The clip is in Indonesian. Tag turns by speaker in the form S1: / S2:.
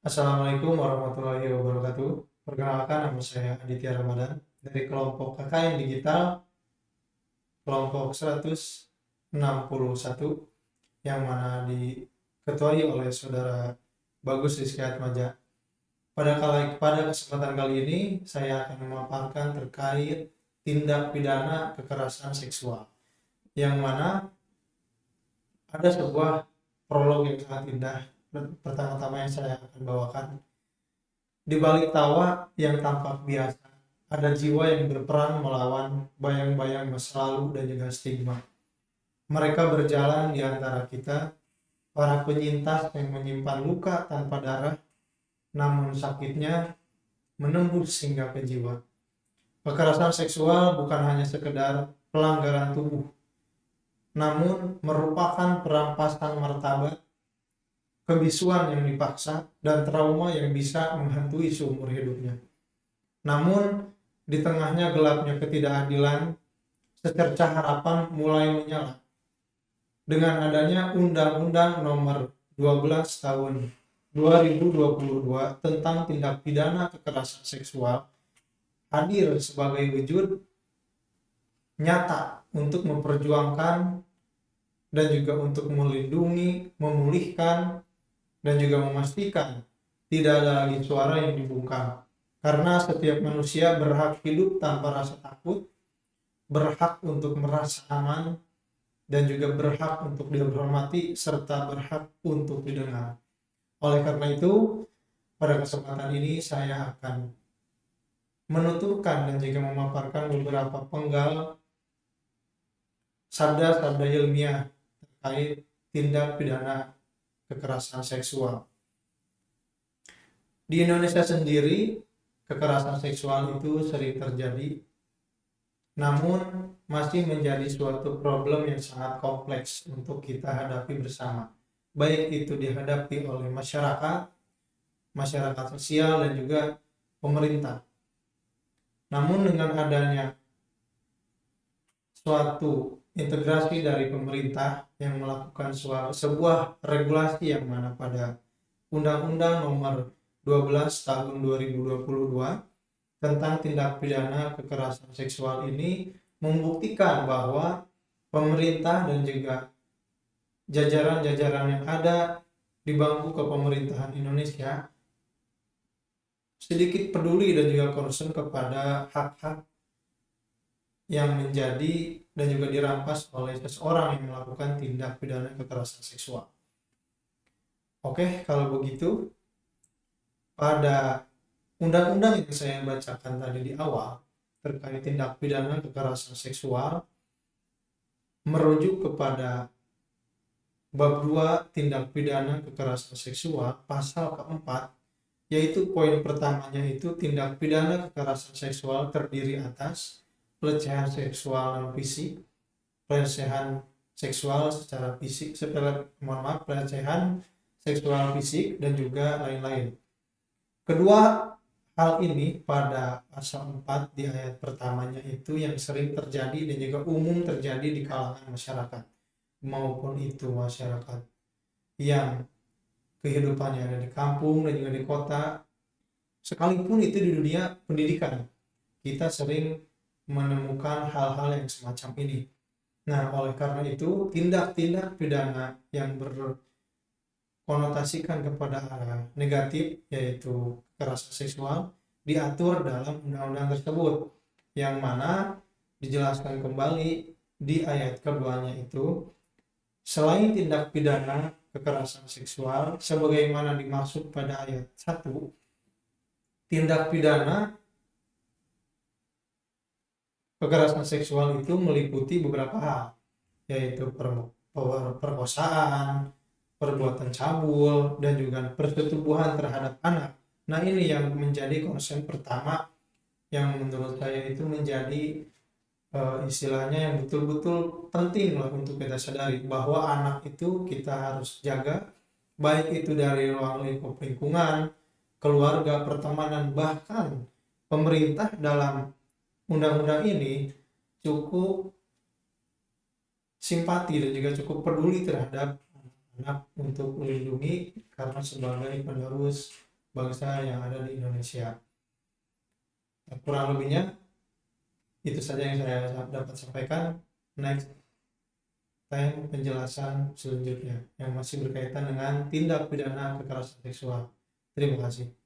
S1: Assalamualaikum warahmatullahi wabarakatuh. Perkenalkan, nama saya Aditya Ramadan dari kelompok KKN Digital, kelompok 161, yang mana diketuai oleh Saudara Bagus Rizky Atmaja. Pada kesempatan kali ini, saya akan memaparkan terkait tindak pidana kekerasan seksual, yang mana ada sebuah prolog yang sangat indah. Pertama-tama yang saya akan bawakan, di balik tawa yang tampak biasa, ada jiwa yang berperang melawan bayang-bayang masa lalu dan juga stigma. Mereka berjalan di antara kita, para penyintas yang menyimpan luka tanpa darah, namun sakitnya menembus hingga ke jiwa. Kekerasan seksual bukan hanya sekedar pelanggaran tubuh, namun merupakan perampasan martabat, kebisuan yang dipaksa, dan trauma yang bisa menghantui seumur hidupnya. Namun, di tengahnya gelapnya ketidakadilan, secercah harapan mulai menyala. Dengan adanya Undang-Undang Nomor 12 Tahun 2022 tentang tindak pidana kekerasan seksual hadir sebagai wujud nyata untuk memperjuangkan dan juga untuk melindungi, memulihkan, dan juga memastikan tidak ada lagi suara yang dibungkam. Karena setiap manusia berhak hidup tanpa rasa takut, berhak untuk merasa aman, dan juga berhak untuk dihormati, serta berhak untuk didengar. Oleh karena itu, pada kesempatan ini saya akan menuturkan dan juga memaparkan beberapa penggal sabda-sabda ilmiah terkait tindak pidana kekerasan seksual. Di Indonesia sendiri, kekerasan seksual itu sering terjadi, namun masih menjadi suatu problem yang sangat kompleks untuk kita hadapi bersama. Baik itu dihadapi oleh masyarakat sosial, dan juga pemerintah. Namun dengan adanya suatu integrasi dari pemerintah yang melakukan sebuah regulasi, yang mana pada Undang-Undang Nomor 12 Tahun 2022 tentang tindak pidana kekerasan seksual ini membuktikan bahwa pemerintah dan juga jajaran-jajaran yang ada di bangku kepemerintahan Indonesia sedikit peduli dan juga concern kepada hak-hak yang menjadi dan juga dirampas oleh seseorang yang melakukan tindak pidana kekerasan seksual. Oke, kalau begitu, pada undang-undang yang saya bacakan tadi di awal terkait tindak pidana kekerasan seksual merujuk kepada bab 2 tindak pidana kekerasan seksual pasal keempat, yaitu poin pertamanya itu tindak pidana kekerasan seksual terdiri atas pelecehan seksual non fisik, pelecehan seksual secara fisik, pelecehan seksual fisik, dan juga lain-lain. Kedua hal ini pada pasal 4 di ayat pertamanya itu yang sering terjadi dan juga umum terjadi di kalangan masyarakat, maupun itu masyarakat yang kehidupannya ada di kampung dan juga di kota, sekalipun itu di dunia pendidikan, kita sering menemukan hal-hal yang semacam ini. Nah, oleh karena itu, tindak-tindak pidana yang berkonotasikan kepada arah negatif, yaitu kekerasan seksual, diatur dalam undang-undang tersebut, yang mana dijelaskan kembali di ayat keduanya itu, selain tindak pidana kekerasan seksual sebagaimana dimaksud pada ayat 1, tindak pidana kekerasan seksual itu meliputi beberapa hal, yaitu perkosaan, perbuatan cabul, dan juga persetubuhan terhadap anak. Nah, ini yang menjadi konsen pertama yang menurut saya itu menjadi istilahnya yang betul-betul penting lah untuk kita sadari, bahwa anak itu kita harus jaga, baik itu dari ruang lingkup lingkungan, keluarga, pertemanan, bahkan pemerintah dalam undang-undang ini cukup simpati dan juga cukup peduli terhadap anak untuk melindungi, karena sebagai penerus bangsa yang ada di Indonesia. Nah, kurang lebihnya itu saja yang saya dapat sampaikan. Next time penjelasan selanjutnya yang masih berkaitan dengan tindak pidana kekerasan seksual. Terima kasih.